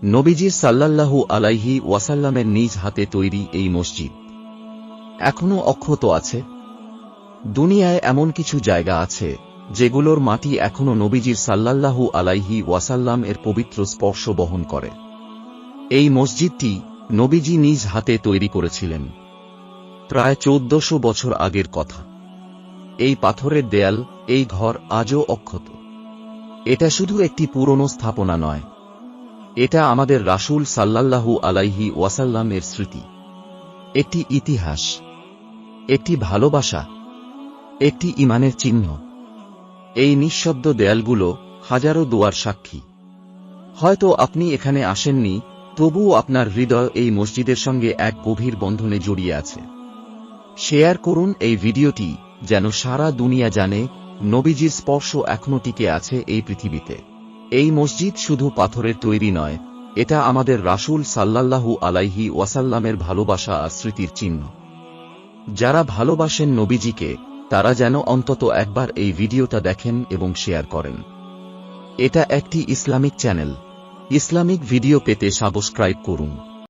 নবীজির সাল্লাল্লাহু আলাইহি ওয়াসাল্লামের নিজ হাতে তৈরি এই মসজিদ এখনো অক্ষত আছে। দুনিয়ায় এমন কিছু জায়গা আছে যেগুলোর মাটি এখনো নবীজির সাল্লাল্লাহু আলাইহি ওয়াসাল্লাম এর পবিত্র স্পর্শ বহন করে। এই মসজিদটি নবীজি নিজ হাতে তৈরি করেছিলেন প্রায় 1400 বছর আগের কথা। এই পাথরের দেয়াল, এই ঘর আজও অক্ষত। এটা শুধু একটি পুরনো স্থাপনা নয়, এটা আমাদের রাসূল সাল্লাল্লাহু আলাইহি ওয়াসাল্লাম এর স্মৃতি, একটি ইতিহাস, একটি ভালোবাসা, একটি ঈমানের চিহ্ন। এই নিঃশব্দ দেয়ালগুলো হাজারো দুয়ার সাক্ষী। হয়তো আপনি এখানে আসেননি, তবুও আপনার হৃদয় এই মসজিদের সঙ্গে এক গভীর বন্ধনে জড়িয়ে আছে। শেয়ার করুন এই ভিডিওটি, যেন সারা দুনিয়া জানে নবীজির স্পর্শ এখনো টিকে আছে এই পৃথিবীতে। এই মসজিদ শুধু পাথরের তৈরি নয়, এটা আমাদের রাসূল সাল্লাল্লাহু আলাইহি ওয়াসাল্লামের ভালোবাসা আর স্মৃতির চিহ্ন। যারা ভালোবাসেন নবীজিকে, তারা যেন অন্তত একবার এই ভিডিওটা দেখেন এবং শেয়ার করেন। এটা একটি ইসলামিক চ্যানেল। ইসলামিক ভিডিও পেতে সাবস্ক্রাইব করুন।